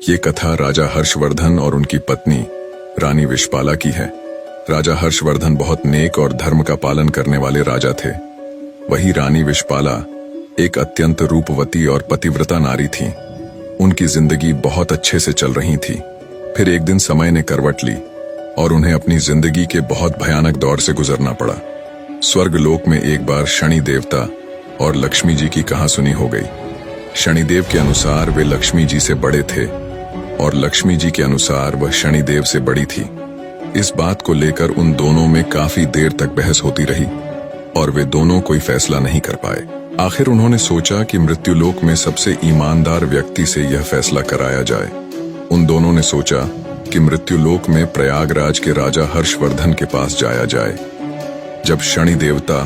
ये कथा राजा हर्षवर्धन और उनकी पत्नी रानी विशपाला की है। राजा हर्षवर्धन बहुत नेक और धर्म का पालन करने वाले राजा थे। वही रानी विशपाला एक अत्यंत रूपवती और पतिव्रता नारी थी। उनकी जिंदगी बहुत अच्छे से चल रही थी। फिर एक दिन समय ने करवट ली और उन्हें अपनी जिंदगी के बहुत भयानक दौर से गुजरना पड़ा। स्वर्गलोक में एक बार शनि देवता और लक्ष्मी जी की कहासुनी हो गई। शनिदेव के अनुसार वे लक्ष्मी जी से बड़े थे और लक्ष्मी जी के अनुसार वह शनिदेव से बड़ी थी। इस बात को लेकर उन दोनों में काफी देर तक बहस होती रही और वे दोनों कोई फैसला नहीं कर पाए। आखिर उन्होंने सोचा कि मृत्युलोक में सबसे ईमानदार व्यक्ति से यह फैसला कराया जाए। उन दोनों ने सोचा कि मृत्युलोक में प्रयागराज के राजा हर्षवर्धन के पास जाया जाए। जब शनि देवता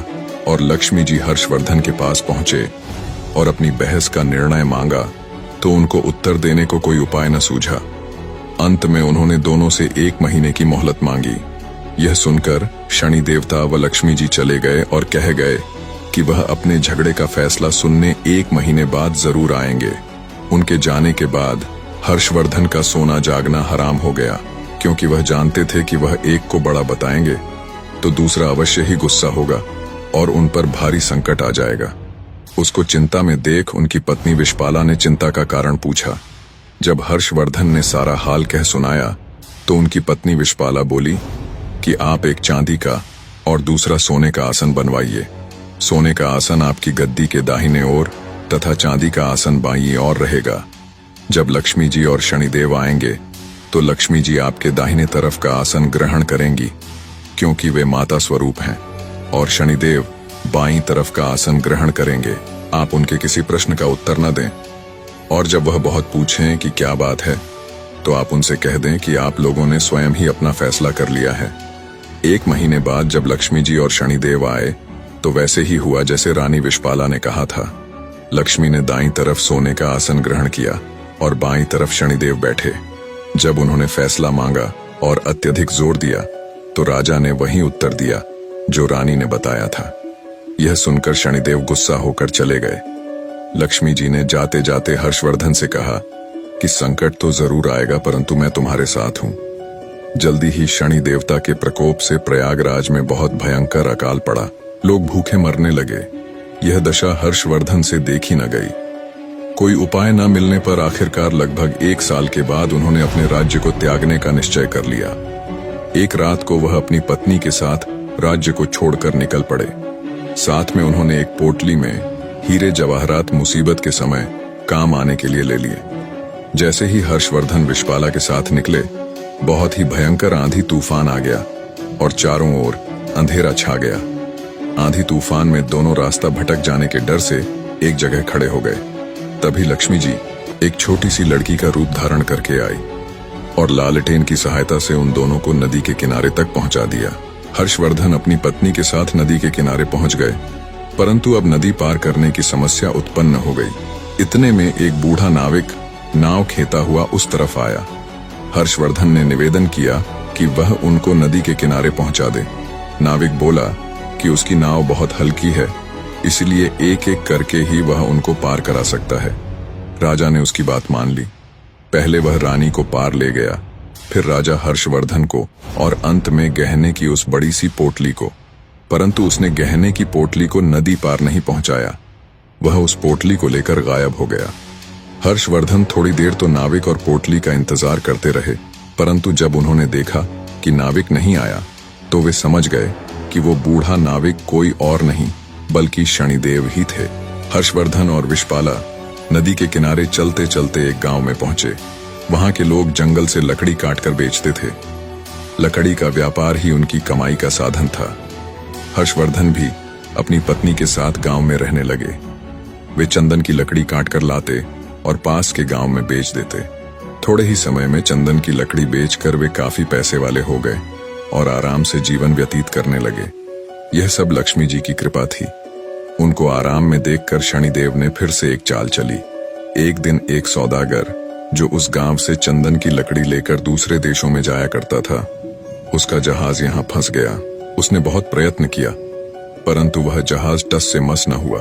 और लक्ष्मी जी हर्षवर्धन के पास पहुंचे और अपनी बहस का निर्णय मांगा तो उनको उत्तर देने को कोई उपाय न सूझा। अंत में उन्होंने दोनों से 1 महीने की मोहलत मांगी। यह सुनकर शनि देवता व लक्ष्मी जी चले गए और कह गए कि वह अपने झगड़े का फैसला सुनने 1 महीने बाद जरूर आएंगे। उनके जाने के बाद हर्षवर्धन का सोना जागना हराम हो गया, क्योंकि वह जानते थे कि वह एक को बड़ा बताएंगे तो दूसरा अवश्य ही गुस्सा होगा और उन पर भारी संकट आ जाएगा। उसको चिंता में देख उनकी पत्नी विशपाला ने चिंता का कारण पूछा। जब हर्षवर्धन ने सारा हाल कह सुनाया तो उनकी पत्नी विशपाला बोली कि आप एक चांदी का और दूसरा सोने का आसन बनवाइए। सोने का आसन आपकी गद्दी के दाहिने ओर तथा चांदी का आसन बाईं ओर रहेगा। जब लक्ष्मी जी और शनिदेव आएंगे तो लक्ष्मी जी आपके दाहिने तरफ का आसन ग्रहण करेंगी, क्योंकि वे माता स्वरूप हैं, और शनिदेव बाईं तरफ का आसन ग्रहण करेंगे। आप उनके किसी प्रश्न का उत्तर न दें, और जब वह बहुत पूछें कि क्या बात है तो आप उनसे कह दें कि आप लोगों ने स्वयं ही अपना फैसला कर लिया है। 1 महीने बाद जब लक्ष्मी जी और शनिदेव आए तो वैसे ही हुआ जैसे रानी विशपाला ने कहा था। लक्ष्मी ने दाईं तरफ सोने का आसन ग्रहण किया और बाईं तरफ शनिदेव बैठे। जब उन्होंने फैसला मांगा और अत्यधिक जोर दिया तो राजा ने वही उत्तर दिया जो रानी ने बताया था। यह सुनकर शनिदेव गुस्सा होकर चले गए। लक्ष्मी जी ने जाते जाते हर्षवर्धन से कहा कि संकट तो जरूर आएगा, परंतु मैं तुम्हारे साथ हूं। जल्दी ही शनि देवता के प्रकोप से प्रयागराज में बहुत भयंकर अकाल पड़ा। लोग भूखे मरने लगे। यह दशा हर्षवर्धन से देखी न गई। कोई उपाय न मिलने पर आखिरकार लगभग 1 साल के बाद उन्होंने अपने राज्य को त्यागने का निश्चय कर लिया। एक रात को वह अपनी पत्नी के साथ राज्य को छोड़कर निकल पड़े। साथ में उन्होंने एक पोटली में हीरे जवाहरात मुसीबत के समय काम आने के लिए ले लिए। जैसे ही हर्षवर्धन विशपाला के साथ निकले, बहुत ही भयंकर आंधी तूफान आ गया और चारों ओर अंधेरा छा गया। आंधी तूफान में दोनों रास्ता भटक जाने के डर से एक जगह खड़े हो गए। तभी लक्ष्मी जी एक छोटी सी लड़की का रूप धारण करके आई और लालटेन की सहायता से उन दोनों को नदी के किनारे तक पहुंचा दिया। हर्षवर्धन अपनी पत्नी के साथ नदी के किनारे पहुंच गए, परंतु अब नदी पार करने की समस्या उत्पन्न हो गई। इतने में एक बूढ़ा नाविक नाव खेता हुआ उस तरफ आया। हर्षवर्धन ने निवेदन किया कि वह उनको नदी के किनारे पहुंचा दे। नाविक बोला कि उसकी नाव बहुत हल्की है, इसलिए एक एक करके ही वह उनको पार करा सकता है। राजा ने उसकी बात मान ली। पहले वह रानी को पार ले गया, फिर राजा हर्षवर्धन को और अंत में गहने की उस बड़ी सी पोटली को। परंतु उसने गहने की पोटली को नदी पार नहीं पहुंचाया। वह उस पोटली को लेकर गायब हो गया। हर्षवर्धन थोड़ी देर तो नाविक और पोटली का इंतजार करते रहे, परंतु जब उन्होंने देखा कि नाविक नहीं आया तो वे समझ गए कि वो बूढ़ा नाविक कोई और नहीं बल्कि शनिदेव ही थे। हर्षवर्धन और विशपाला नदी के किनारे चलते चलते एक गांव में पहुंचे। वहां के लोग जंगल से लकड़ी काटकर बेचते थे। लकड़ी का व्यापार ही उनकी कमाई का साधन था। हर्षवर्धन भी अपनी पत्नी के साथ गांव में रहने लगे। वे चंदन की लकड़ी काटकर लाते और पास के गांव में बेच देते। थोड़े ही समय में चंदन की लकड़ी बेचकर वे काफी पैसे वाले हो गए और आराम से जीवन व्यतीत करने लगे। यह सब लक्ष्मी जी की कृपा थी। उनको आराम में देखकर शनिदेव ने फिर से एक चाल चली। एक दिन एक सौदागर जो उस गांव से चंदन की लकड़ी लेकर दूसरे देशों में जाया करता था, उसका जहाज यहाँ फंस गया। उसने बहुत प्रयत्न किया, परंतु वह जहाज टस से मस न हुआ।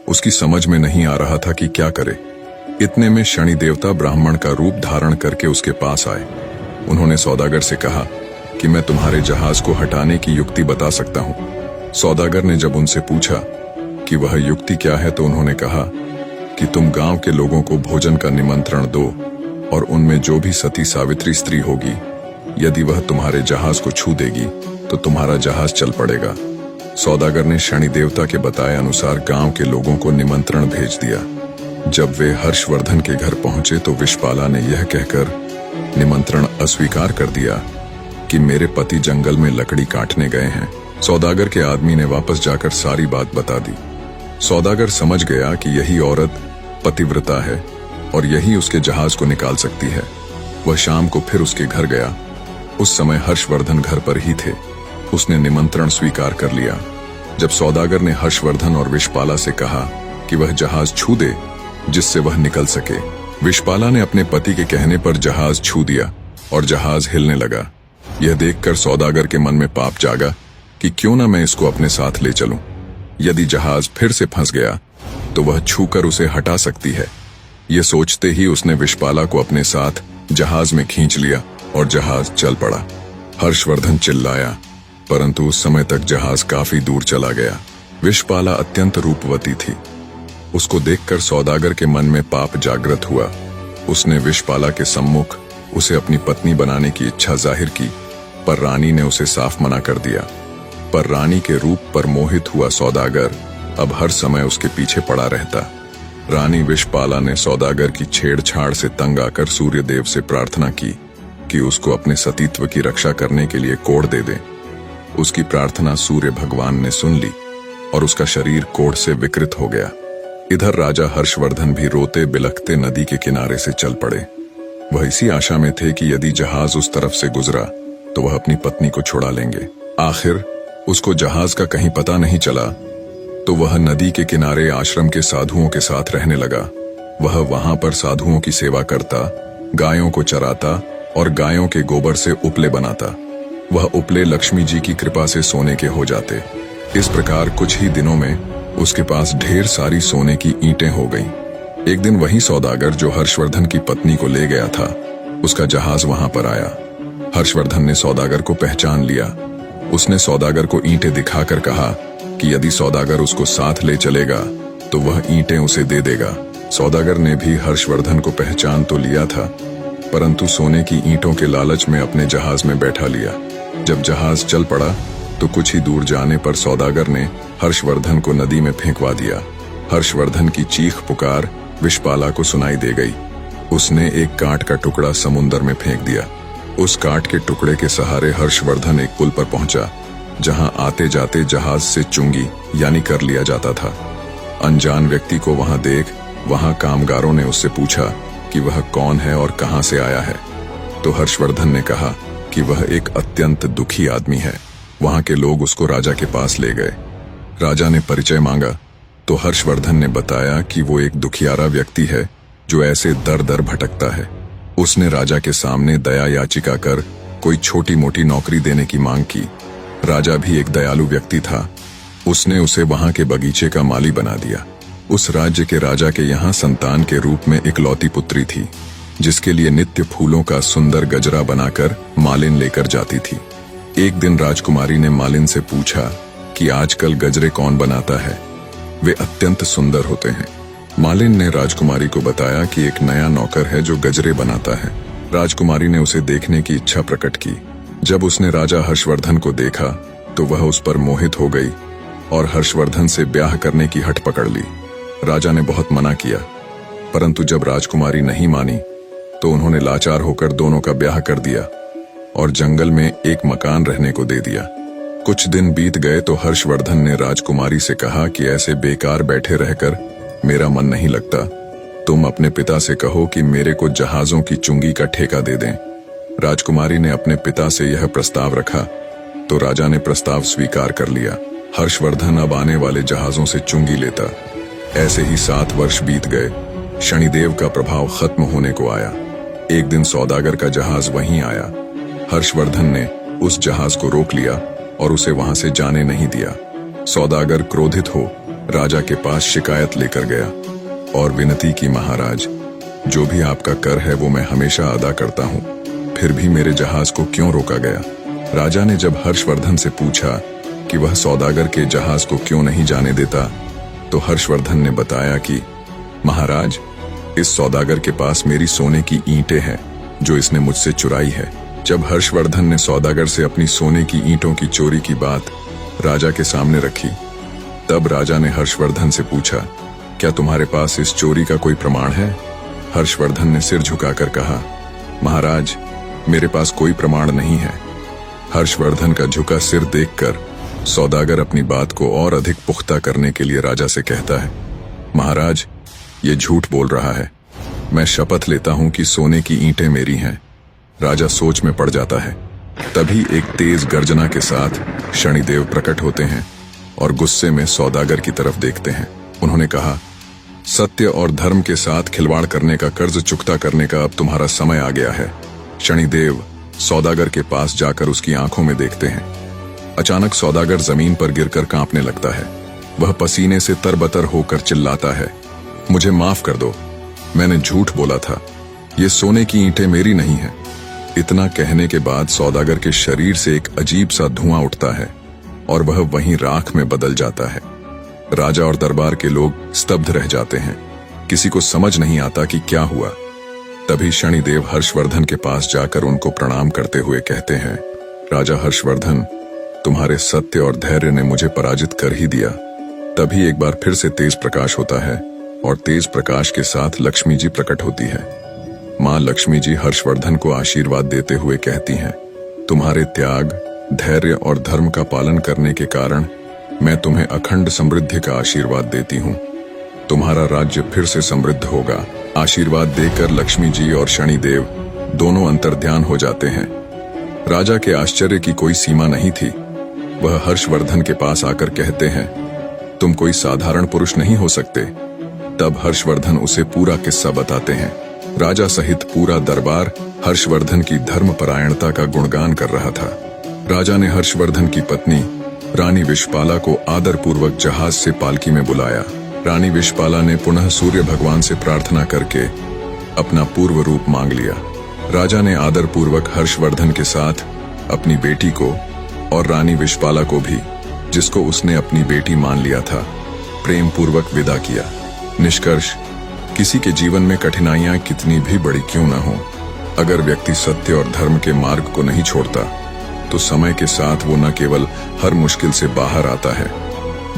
उसकी समझ में नहीं आ रहा था कि क्या करे। इतने में शनि देवता ब्राह्मण का रूप धारण करके उसके पास आए। उन्होंने सौदागर से कहा कि मैं तुम्हारे जहाज को हटाने की युक्ति बता सकता हूँ। सौदागर ने जब उनसे पूछा कि वह युक्ति क्या है तो उन्होंने कहा कि तुम गांव के लोगों को भोजन का निमंत्रण दो और उनमें जो भी सती सावित्री स्त्री होगी, यदि वह तुम्हारे जहाज को छू देगी तो तुम्हारा जहाज चल पड़ेगा। सौदागर ने शनि देवता के बताए अनुसार गांव के लोगों को निमंत्रण भेज दिया। जब वे हर्षवर्धन के घर पहुंचे तो विषपाला ने यह कहकर निमंत्रण अस्वीकार कर दिया कि मेरे पति जंगल में लकड़ी काटने गए हैं। सौदागर के आदमी ने वापस जाकर सारी बात बता दी। सौदागर समझ गया कि यही औरत पतिव्रता है और यही उसके जहाज को निकाल सकती है। वह शाम को फिर उसके घर गया। उस समय हर्षवर्धन घर पर ही थे। उसने निमंत्रण स्वीकार कर लिया। जब सौदागर ने हर्षवर्धन और विषपाला से कहा कि वह जहाज छू दे जिससे वह निकल सके, विषपाला ने अपने पति के कहने पर जहाज छू दिया और जहाज हिलने लगा। यह देखकर सौदागर के मन में पाप जागा कि क्यों ना मैं इसको अपने साथ ले चलूं। यदि जहाज फिर से फंस गया तो वह छूकर उसे हटा सकती है। यह सोचते ही उसने विषपाला को अपने साथ जहाज में खींच लिया और जहाज चल पड़ा। हर्षवर्धन चिल्लाया, परंतु उस समय तक जहाज काफी दूर चला गया। विषपाला अत्यंत रूपवती थी। उसको देखकर सौदागर के मन में पाप जागृत हुआ। उसने विषपाला के सम्मुख उसे अपनी पत्नी बनाने की इच्छा जाहिर की, पर रानी ने उसे साफ मना कर दिया। पर रानी के रूप पर मोहित हुआ सौदागर अब हर समय उसके पीछे पड़ा रहता। रानी विषपाला ने सौदागर की छेड़छाड़ से तंग आकर सूर्यदेव से प्रार्थना की कि उसको अपने सतीत्व की रक्षा करने के लिए कोढ़ दे दे। उसकी प्रार्थना सूर्य भगवान ने सुन ली और उसका शरीर कोढ़ से विकृत हो गया। इधर राजा हर्षवर्धन भी रोते बिलखते नदी के किनारे से चल पड़े। वह इसी आशा में थे कि यदि जहाज उस तरफ से गुजरा तो वह अपनी पत्नी को छुड़ा लेंगे। आखिर उसको जहाज का कहीं पता नहीं चला तो वह नदी के किनारे आश्रम के साधुओं के साथ रहने लगा। वह वहां पर साधुओं की सेवा करता, गायों को चराता और गायों के गोबर से उपले बनाता। वह उपले लक्ष्मी जी की कृपा से सोने के हो जाते। इस प्रकार कुछ ही दिनों में उसके पास ढेर सारी सोने की ईंटें हो गईं। एक दिन वही सौदागर जो हर्षवर्धन की पत्नी को ले गया था, उसका जहाज वहां पर आया। हर्षवर्धन ने सौदागर को पहचान लिया। उसने सौदागर को ईंटें दिखाकर कहा कि यदि सौदागर उसको साथ ले चलेगा तो वह ईंटें उसे दे देगा। सौदागर ने भी हर्षवर्धन को पहचान तो लिया था, परंतु सोने की ईंटों के लालच में अपने जहाज में बैठा लिया। जब जहाज चल पड़ा तो कुछ ही दूर जाने पर सौदागर ने हर्षवर्धन को नदी में फेंकवा दिया। हर्षवर्धन की चीख पुकार विषपाला को सुनाई दे गई। उसने एक काठ का टुकड़ा समुंदर में फेंक दिया। उस काठ के टुकड़े के सहारे हर्षवर्धन एक पुल पर पहुंचा, जहां आते जाते जहाज से चुंगी यानी कर लिया जाता था। अनजान व्यक्ति को वहां देख वहां कामगारों ने उससे पूछा कि वह कौन है और कहां से आया है। तो हर्षवर्धन ने कहा कि वह एक अत्यंत दुखी आदमी है। वहां के लोग उसको राजा के पास ले गए। राजा ने परिचय मांगा तो हर्षवर्धन ने बताया कि वो एक दुखियारा व्यक्ति है जो ऐसे दर दर भटकता है। उसने राजा के सामने दया याचिका कर कोई छोटी मोटी नौकरी देने की मांग की। राजा भी एक दयालु व्यक्ति था। उसने उसे वहां के बगीचे का माली बना दिया। उस राज्य के राजा के यहाँ संतान के रूप में इकलौती पुत्री थी, जिसके लिए नित्य फूलों का सुंदर गजरा बनाकर मालिन लेकर जाती थी। एक दिन राजकुमारी ने मालिन से पूछा कि आजकल गजरे कौन बनाता है, वे अत्यंत सुंदर होते हैं। मालिन ने राजकुमारी को बताया कि एक नया नौकर है जो गजरे बनाता है। राजकुमारी ने उसे देखने की इच्छा प्रकट की। जब उसने राजा हर्षवर्धन को देखा तो वह उस पर मोहित हो गई और हर्षवर्धन से ब्याह करने की हठ पकड़ ली। राजा ने बहुत मना किया, परंतु जब राजकुमारी नहीं मानी तो उन्होंने लाचार होकर दोनों का ब्याह कर दिया और जंगल में एक मकान रहने को दे दिया। कुछ दिन बीत गए तो हर्षवर्धन ने राजकुमारी से कहा कि ऐसे बेकार बैठे रहकर मेरा मन नहीं लगता। तुम अपने पिता से कहो कि मेरे को जहाजों की चुंगी का ठेका दे दें। राजकुमारी ने अपने पिता से यह प्रस्ताव रखा तो राजा ने प्रस्ताव स्वीकार कर लिया। हर्षवर्धन अब आने वाले जहाजों से चुंगी लेता। ऐसे ही 7 वर्ष बीत गए। शनिदेव का प्रभाव खत्म होने को आया। एक दिन सौदागर का जहाज वहीं आया। हर्षवर्धन ने उस जहाज को रोक लिया और उसे वहां से जाने नहीं दिया। सौदागर क्रोधित हो राजा के पास शिकायत लेकर गया और विनती की, महाराज जो भी आपका कर है वो मैं हमेशा अदा करता हूँ, फिर भी मेरे जहाज को क्यों रोका गया? राजा ने जब हर्षवर्धन से पूछा कि वह सौदागर के जहाज को क्यों नहीं जाने देता, तो हर्षवर्धन ने बताया कि महाराज, इस सौदागर के पास मेरी सोने की ईंटें हैं जो इसने मुझसे चुराई है। जब हर्षवर्धन ने सौदागर से अपनी सोने की ईंटों की चोरी की बात राजा के सामने रखी, तब राजा ने हर्षवर्धन से पूछा, क्या तुम्हारे पास इस चोरी का कोई प्रमाण है? हर्षवर्धन ने सिर झुकाकर कहा, महाराज, मेरे पास कोई प्रमाण नहीं है। हर्षवर्धन का झुका सिर देखकर सौदागर अपनी बात को और अधिक पुख्ता करने के लिए राजा से कहता है, महाराज, ये झूठ बोल रहा है। मैं शपथ लेता हूं कि सोने की ईंटें मेरी हैं। राजा सोच में पड़ जाता है। तभी एक तेज गर्जना के साथ शनिदेव प्रकट होते हैं और गुस्से में सौदागर की तरफ देखते हैं। उन्होंने कहा, सत्य और धर्म के साथ खिलवाड़ करने का कर्ज चुकता करने का अब तुम्हारा समय आ गया है। शनिदेव सौदागर के पास जाकर उसकी आंखों में देखते हैं। अचानक सौदागर जमीन पर गिरकर कांपने लगता है। वह पसीने से तरबतर होकर चिल्लाता है, मुझे माफ कर दो, मैंने झूठ बोला था। ये सोने की ईंटें मेरी नहीं हैं। इतना कहने के बाद सौदागर के शरीर से एक अजीब सा धुआं उठता है और वह वहीं राख में बदल जाता है। राजा और दरबार के लोग स्तब्ध रह जाते हैं। किसी को समझ नहीं आता कि क्या हुआ। तभी शनिदेव हर्षवर्धन के पास जाकर उनको प्रणाम करते हुए कहते हैं, राजा हर्षवर्धन, तुम्हारे सत्य और धैर्य ने मुझे पराजित कर ही दिया। तभी एक बार फिर से तेज प्रकाश होता है और तेज प्रकाश के साथ लक्ष्मी जी प्रकट होती है। मां लक्ष्मी जी हर्षवर्धन को आशीर्वाद देते हुए कहती हैं, तुम्हारे त्याग, धैर्य और धर्म का पालन करने के कारण मैं तुम्हें अखंड समृद्धि का आशीर्वाद देती हूँ। तुम्हारा राज्य फिर से समृद्ध होगा। आशीर्वाद देकर लक्ष्मी जी और शनिदेव दोनों अंतर्ध्यान हो जाते हैं। राजा के आश्चर्य की कोई सीमा नहीं थी। वह हर्षवर्धन के पास आकर कहते हैं, तुम कोई साधारण पुरुष नहीं हो सकते। तब हर्षवर्धन उसे पूरा किस्सा बताते हैं। राजा सहित पूरा दरबार हर्षवर्धन की धर्मपरायणता का गुणगान कर रहा था। राजा ने हर्षवर्धन की पत्नी रानी विश्वपाला को आदरपूर्वक जहाज से पालकी में बुलाया। रानी विश्वपाला ने पुनः सूर्य भगवान से प्रार्थना करके अपना पूर्व रूप मांग लिया। राजा ने आदरपूर्वक हर्षवर्धन के साथ अपनी बेटी को और रानी विश्वपाला को भी, जिसको उसने अपनी बेटी मान लिया था, प्रेम पूर्वक विदा किया। निष्कर्ष, किसी के जीवन में कठिनाइयां कितनी भी बड़ी क्यों न हो, अगर व्यक्ति सत्य और धर्म के मार्ग को नहीं छोड़ता तो समय के साथ वो न केवल हर मुश्किल से बाहर आता है,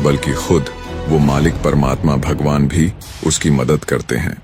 बल्कि खुद वो मालिक परमात्मा भगवान भी उसकी मदद करते हैं।